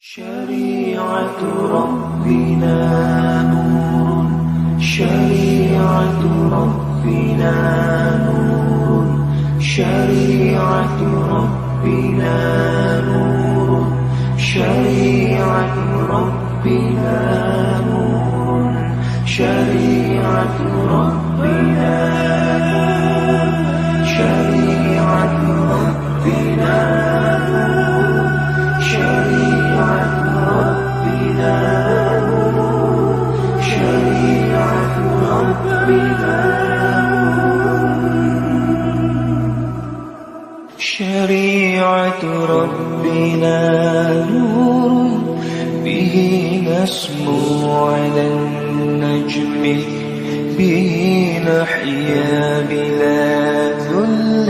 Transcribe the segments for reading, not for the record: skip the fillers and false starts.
شريعة ربنا نور شريعة ربنا نور شريعة ربنا نور شريعة ربنا نور شريعة ربنا نور شريعة ربنا نور شريعة ربنا نور شريعة ربنا شريعة ربنا نور به نسمو على النجم به نحيا بلا ذل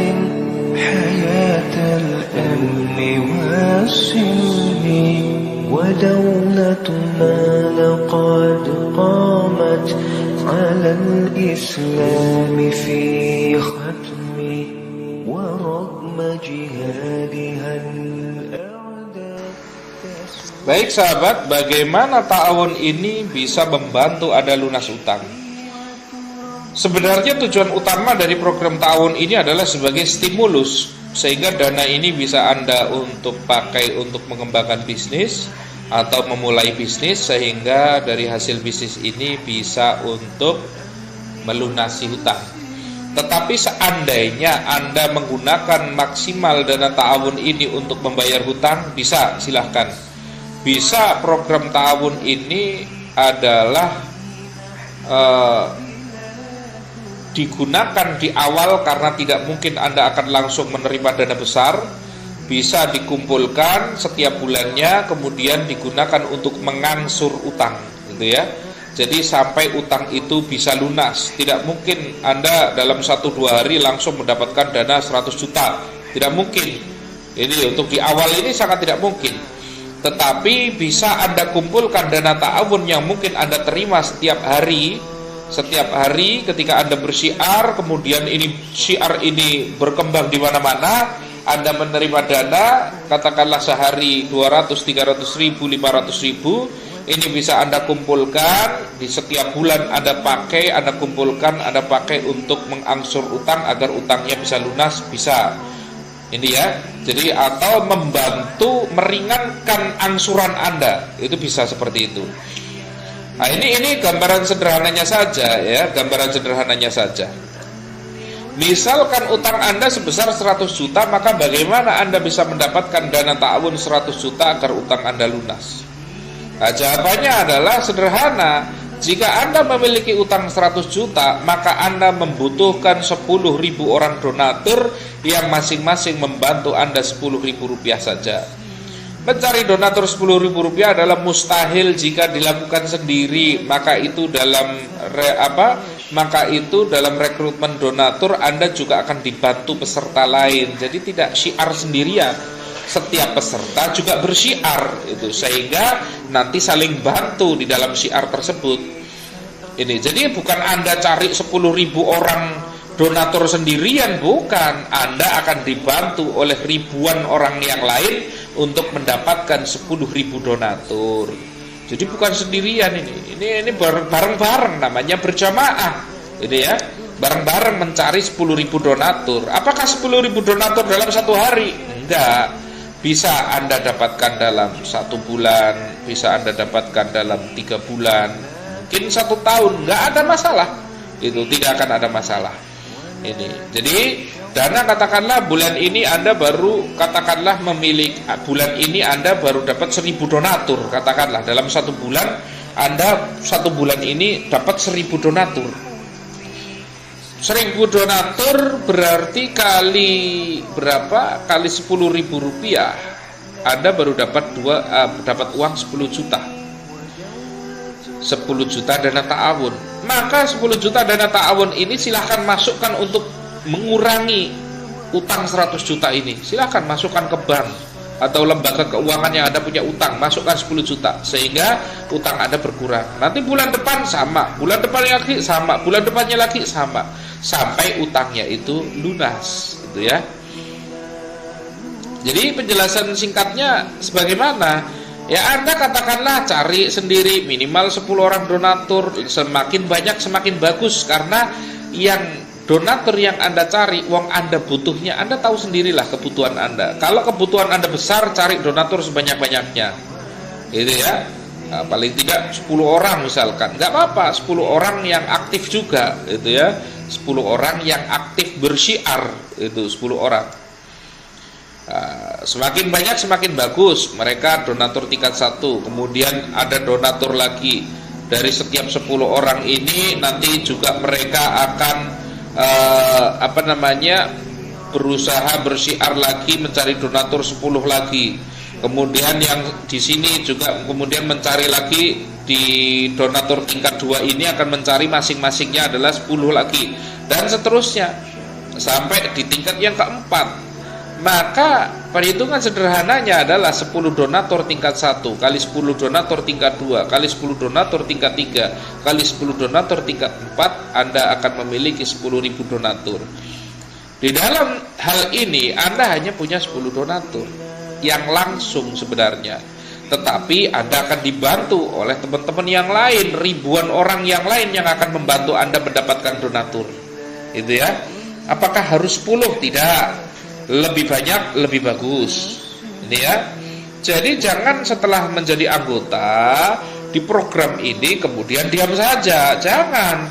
حياة الأمن والسلم ودولتنا لقد قامت على الإسلام في ختم ورغم جهادها الأعداء. Baik sahabat, bagaimana ta'awun ini bisa membantu Anda lunas utang? Sebenarnya tujuan utama dari program ta'awun ini adalah sebagai stimulus, sehingga dana ini bisa Anda untuk pakai untuk mengembangkan bisnis atau memulai bisnis, sehingga dari hasil bisnis ini bisa untuk melunasi hutang. Tetapi seandainya Anda menggunakan maksimal dana ta'awun ini untuk membayar hutang, bisa, silahkan. Bisa program ta'awun ini adalah digunakan di awal karena tidak mungkin Anda akan langsung menerima dana besar. Bisa dikumpulkan setiap bulannya, kemudian digunakan untuk mengangsur utang, gitu ya. Jadi sampai utang itu bisa lunas. Tidak mungkin Anda dalam 1-2 hari langsung mendapatkan dana 100 juta. Tidak mungkin. Ini untuk di awal ini sangat tidak mungkin. Tetapi bisa Anda kumpulkan dana ta'awun yang mungkin Anda terima setiap hari. Setiap hari ketika Anda bersyiar, kemudian ini syiar ini berkembang di mana-mana, Anda menerima dana, katakanlah sehari 200, 300 ribu, 500 ribu, ini bisa Anda kumpulkan, di setiap bulan Anda pakai, Anda kumpulkan, Anda pakai untuk mengangsur utang agar utangnya bisa lunas, bisa. Ini ya, jadi atau membantu meringankan angsuran Anda, itu bisa seperti itu. Nah ini gambaran sederhananya saja ya, gambaran sederhananya saja. Misalkan utang Anda sebesar 100 juta, maka bagaimana Anda bisa mendapatkan dana ta'awun 100 juta agar utang Anda lunas? Nah, jawabannya adalah sederhana. Jika Anda memiliki utang 100 juta, maka Anda membutuhkan 10.000 orang donatur yang masing-masing membantu Anda 10.000 rupiah saja. Mencari donatur 10.000 rupiah adalah mustahil jika dilakukan sendiri, maka itu dalam rekrutmen donatur Anda juga akan dibantu peserta lain. Jadi tidak syiar sendirian. Setiap peserta juga bersyiar itu, sehingga nanti saling bantu di dalam syiar tersebut. Ini jadi bukan Anda cari 10.000 orang donatur sendirian, bukan. Anda akan dibantu oleh ribuan orang yang lain untuk mendapatkan 10.000 donatur. Jadi bukan sendirian ini bareng-bareng, namanya berjamaah. Ini ya, bareng-bareng mencari 10.000 donatur. Apakah 10.000 donatur dalam 1 hari? Enggak. Bisa Anda dapatkan dalam 1 bulan, bisa Anda dapatkan dalam 3 bulan, mungkin 1 tahun, nggak ada masalah. Itu tidak akan ada masalah. Ini. Jadi dana katakanlah bulan ini Anda baru katakanlah memiliki bulan ini Anda baru dapat 1.000 donatur, katakanlah dalam 1 bulan Anda 1 bulan ini dapat 1.000 donatur. 1.000 donatur berarti kali berapa? Kali 10.000 rupiah, Anda baru dapat uang 10 juta. 10 juta dana ta'awun. Maka 10 juta dana ta'awun ini silahkan masukkan untuk mengurangi utang 100 juta ini. Silahkan masukkan ke bank atau lembaga keuangan yang Anda punya utang, masukkan 10 juta sehingga utang Anda berkurang. Nanti bulan depan sama, bulan depannya lagi sama, bulan depannya lagi sama, sampai utangnya itu lunas, gitu ya. Jadi penjelasan singkatnya sebagaimana Ya Anda katakanlah cari sendiri minimal 10 orang donatur, semakin banyak semakin bagus, karena yang donatur yang Anda cari, wong Anda butuhnya, Anda tahu sendirilah kebutuhan Anda. Kalau kebutuhan Anda besar, cari donatur sebanyak-banyaknya, gitu ya. Nah, paling tidak 10 orang misalkan, nggak apa-apa, 10 orang yang aktif juga, gitu ya. 10 orang yang aktif bersyiar, itu 10 orang. Semakin banyak semakin bagus. Mereka donatur tingkat 1. Kemudian ada donatur lagi. Dari setiap 10 orang ini nanti juga mereka akan berusaha bersyiar lagi, mencari donatur 10 lagi. Kemudian yang di sini juga kemudian mencari lagi, di donatur tingkat 2 ini akan mencari masing-masingnya adalah 10 lagi, dan seterusnya sampai di tingkat yang keempat. Maka perhitungan sederhananya adalah 10 donatur tingkat 1 kali 10 donatur tingkat 2 kali 10 donatur tingkat 3 kali 10 donatur tingkat 4, Anda akan memiliki 10.000 donatur. Di dalam hal ini Anda hanya punya 10 donatur yang langsung sebenarnya, tetapi Anda akan dibantu oleh teman-teman yang lain, ribuan orang yang lain yang akan membantu Anda mendapatkan donatur. Itu ya. Apakah harus 10? Tidak. Lebih banyak lebih bagus. Ini ya. Jadi jangan setelah menjadi anggota di program ini kemudian diam saja. Jangan.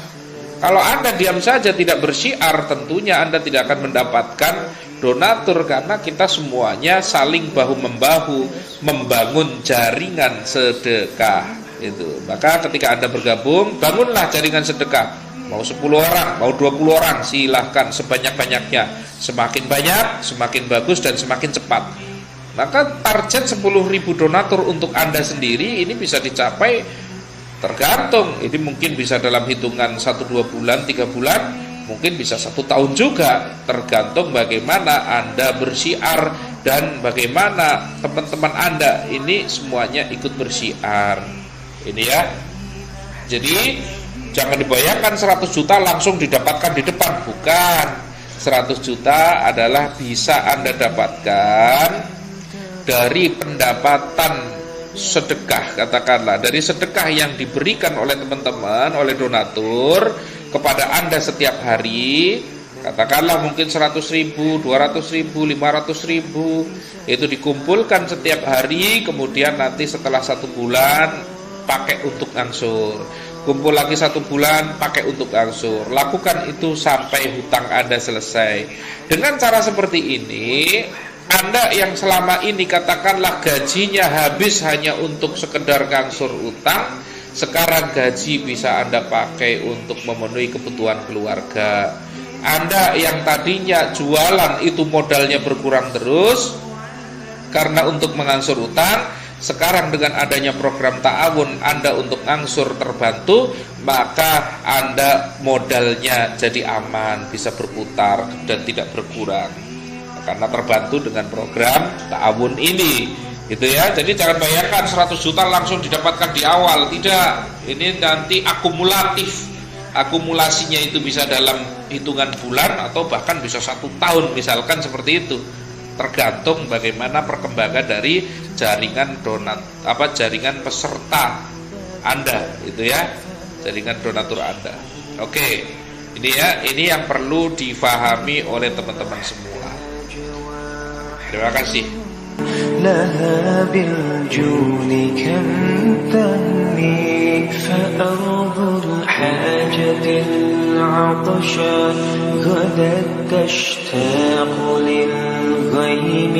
Kalau Anda diam saja tidak bersyiar, tentunya Anda tidak akan mendapatkan donatur, karena kita semuanya saling bahu-membahu membangun jaringan sedekah itu. Maka ketika Anda bergabung, bangunlah jaringan sedekah. Mau 10 orang, mau 20 orang, silahkan sebanyak-banyaknya. Semakin banyak, semakin bagus dan semakin cepat. Maka target 10.000 donatur untuk Anda sendiri ini bisa dicapai tergantung. Ini mungkin bisa dalam hitungan 1-2 bulan, 3 bulan, mungkin bisa 1 tahun juga. Tergantung bagaimana Anda bersyiar dan bagaimana teman-teman Anda ini semuanya ikut bersyiar. Ini ya. Jadi jangan dibayangkan 100 juta langsung didapatkan di depan, bukan. 100 juta adalah bisa Anda dapatkan dari pendapatan sedekah, katakanlah dari sedekah yang diberikan oleh teman-teman, oleh donatur kepada Anda setiap hari. Katakanlah mungkin 100.000, 200.000, 500.000, itu dikumpulkan setiap hari, kemudian nanti setelah 1 bulan pakai untuk angsur. Kumpul lagi 1 bulan, pakai untuk angsur. Lakukan itu sampai hutang Anda selesai. Dengan cara seperti ini, Anda yang selama ini katakanlah gajinya habis hanya untuk sekedar ngangsur utang, sekarang gaji bisa Anda pakai untuk memenuhi kebutuhan keluarga. Anda yang tadinya jualan itu modalnya berkurang terus karena untuk mengangsur utang, sekarang dengan adanya program ta'awun Anda untuk ngangsur terbantu, maka Anda modalnya jadi aman, bisa berputar dan tidak berkurang karena terbantu dengan program ta'awun ini, gitu ya. Jadi jangan bayangkan 100 juta langsung didapatkan di awal, tidak. Ini nanti akumulasinya itu bisa dalam hitungan bulan atau bahkan bisa 1 tahun misalkan, seperti itu. Tergantung bagaimana perkembangan dari jaringan jaringan peserta Anda, itu ya, jaringan donatur Anda. Oke, ini ya, ini yang perlu difahami oleh teman-teman semua. Terima kasih. لها بالجود كم تهني فأرض الحاجة العطشا غدت تشتاق للغيم